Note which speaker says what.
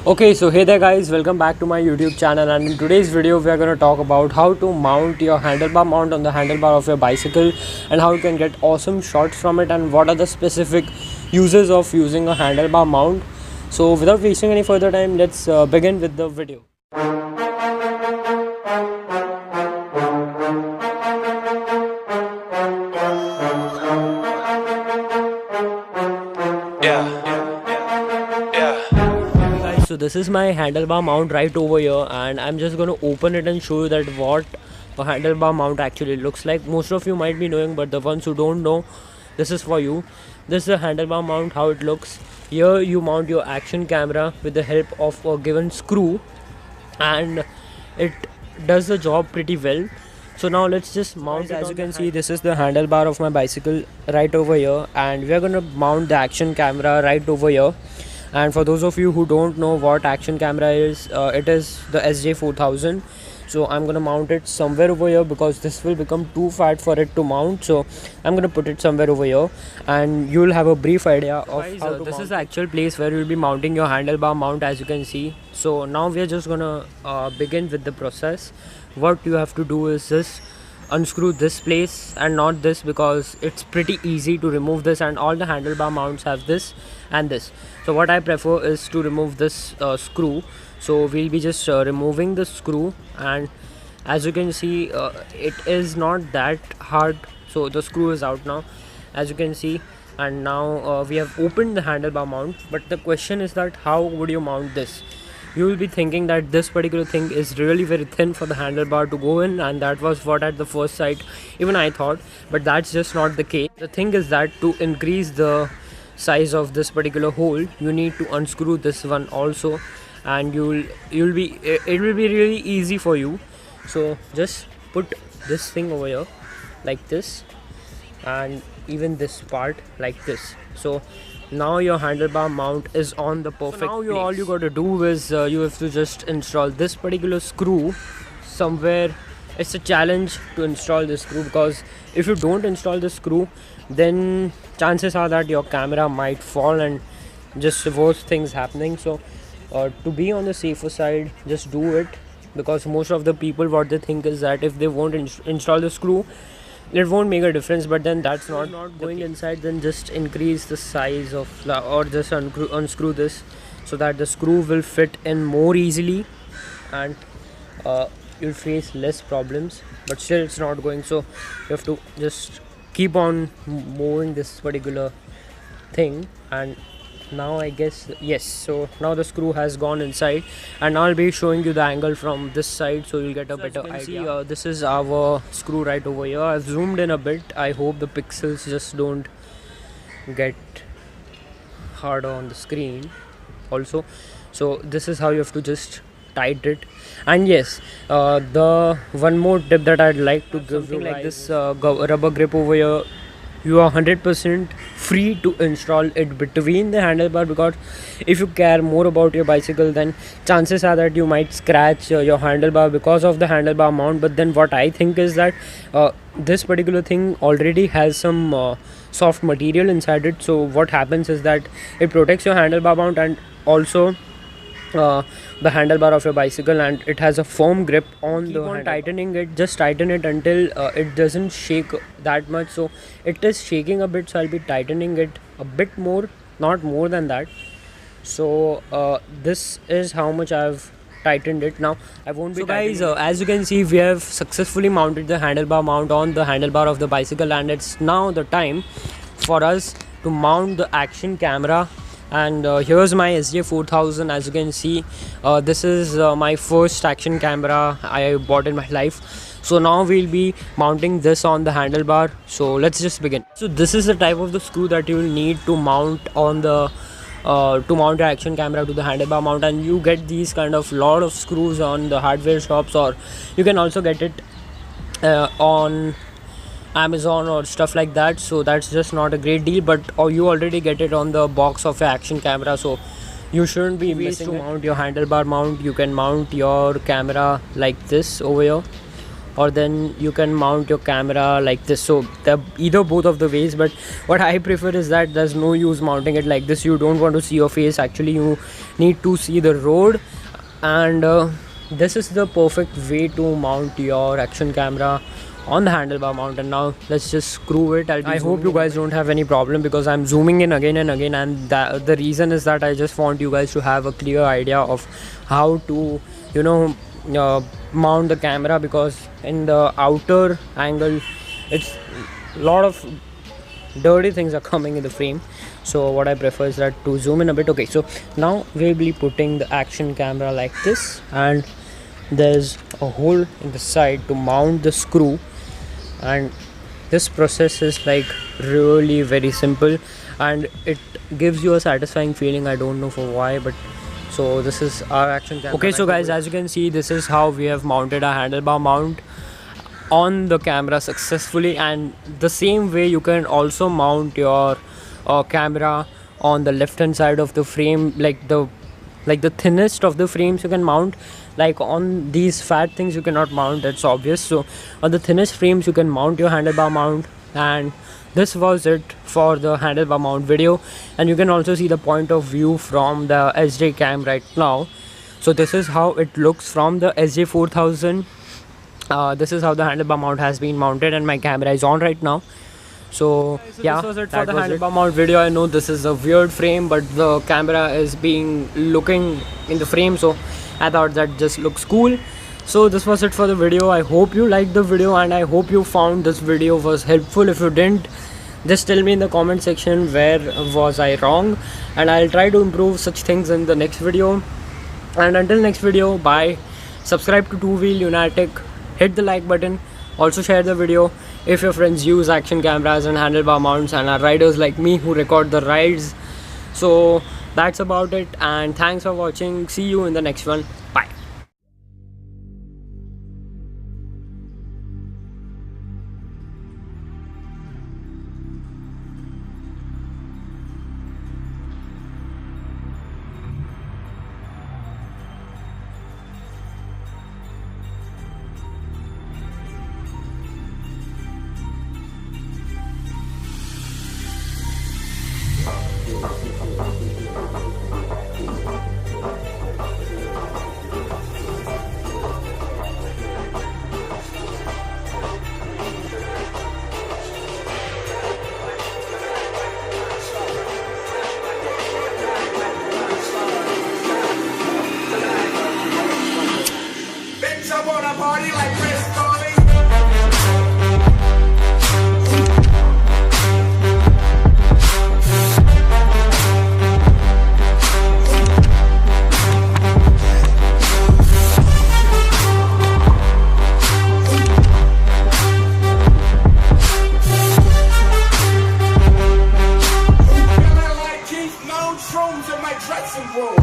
Speaker 1: Okay, so hey there guys, welcome back to my YouTube channel, and in today's video we are going to talk about how to mount your handlebar mount on the handlebar of your bicycle and how you can get awesome shots from it and what are the specific uses of using a handlebar mount. So without wasting any further time, let's begin with the video. Guys, so this is my handlebar mount right over here, and I'm just going to open it and show you that what a handlebar mount actually looks like. Most of you might be knowing, but the ones who don't know, this is for you. This is a handlebar mount, how it looks. Here you mount your action camera with the help of a given screw, and it does the job pretty well. So now let's just mount. As you can see, this is the handlebar of my bicycle right over here, and we are going to mount the action camera right over here. And for those of you who don't know what action camera is, it is the SJ4000. So I'm gonna mount it somewhere over here because this will become too fat for it to mount, so I'm gonna put it somewhere over here and you'll have a brief idea of how to this is the actual place where you'll be mounting your handlebar mount, as you can see. So now we are just gonna begin with the process. What you have to do is just unscrew this place and not this, because it's pretty easy to remove this, and all the handlebar mounts have this and this. So what I prefer is to remove this screw. So we'll be just removing the screw, and as you can see, it is not that hard. So the screw is out now, as you can see, and now we have opened the handlebar mount. But the question is that how would you mount this? You will be thinking that this particular thing is really very thin for the handlebar to go in, and that was what at the first sight even I thought, but that's just not the case. The thing is that to increase the size of this particular hole, you need to unscrew this one also, and it will be really easy for you. So just put this thing over here like this, and even this part like this. So now your handlebar mount is on the perfect place. All you got to do is you have to just install this particular screw somewhere. It's a challenge to install this screw, because if you don't install the screw, then chances are that your camera might fall and just worse things happening. So to be on the safer side, just do it, because most of the people, what they think is that if they won't install the screw, it won't make a difference. But then that's not going inside. Then just increase the size of or just unscrew this so that the screw will fit in more easily, and you'll face less problems. But still it's not going, so you have to just keep on moving this particular thing. And now I guess yes, so now the screw has gone inside, and I'll be showing you the angle from this side so you'll get a better idea. This is our screw right over here. I've zoomed in a bit. I hope the pixels just don't get harder on the screen also. So this is how you have to just tighten it. And yes, the one more tip that I'd like to give you, like this rubber grip over here, you are 100% free to install it between the handlebar, because if you care more about your bicycle, then chances are that you might scratch your handlebar because of the handlebar mount. But then what I think is that this particular thing already has some soft material inside it. So what happens is that it protects your handlebar mount and also the handlebar of your bicycle, and it has a firm grip on the on tightening it. Just tighten it until it doesn't shake that much. So it is shaking a bit, so I'll be tightening it a bit more, not more than that. So this is how much I've tightened it. Now I won't be guys, as you can see, we have successfully mounted the handlebar mount on the handlebar of the bicycle, and it's now the time for us to mount the action camera. And here's my SJ4000. As you can see, this is my first action camera I bought in my life. So now we'll be mounting this on the handlebar. So let's just begin. So this is the type of the screw that you will need to mount on the to mount your action camera to the handlebar mount, and you get these kind of lot of screws on the hardware shops, or you can also get it on Amazon or stuff like that. So that's just not a great deal, but you already get it on the box of your action camera, so you shouldn't be missing to mount your handlebar mount. You can mount your camera like this over here. or then you can mount your camera like this. So either both of the ways, but what I prefer is that there's no use mounting it like this. You don't want to see your face, actually you need to see the road. And this is the perfect way to mount your action camera on the handlebar mount. And now let's just screw it. I hope you guys don't have any problem, because I'm zooming in again and again, and the reason is that I just want you guys to have a clear idea of how to, you know, mount the camera, because in the outer angle it's a lot of dirty things are coming in the frame. So what I prefer is that to zoom in a bit. Okay, so now we'll be putting the action camera like this, and there's a hole in the side to mount the screw. And this process is like really very simple, and it gives you a satisfying feeling. I don't know for why, but so this is our action camera. Okay, so guys, as you can see, this is how we have mounted a handlebar mount on the camera successfully. And the same way you can also mount your camera on the left hand side of the frame, like the thinnest of the frames you can mount. Like on these fat things you cannot mount, that's obvious. So on the thinnest frames you can mount your handlebar mount. And this was it for the handlebar mount video. And you can also see the point of view from the SJ cam right now. So this is how it looks from the SJ4000. This is how the handlebar mount has been mounted, and my camera is on right now. So yeah, this was it for the handlebar mount video. I know this is a weird frame, but the camera is being looking in the frame, so I thought that just looks cool. So this was it for the video. I hope you liked the video, and I hope you found this video was helpful. If you didn't, just tell me in the comment section where was I wrong, and I'll try to improve such things in the next video. And until next video, bye. Subscribe to Two Wheel Lunatic, hit the like button, also share the video if your friends use action cameras and handlebar mounts and are riders like me who record the rides. So that's about it, and thanks for watching. See you in the next one. Bye.
Speaker 2: I wanna party like Chris Farley. Feeling like Keith Moon, shrooms in my dressing room.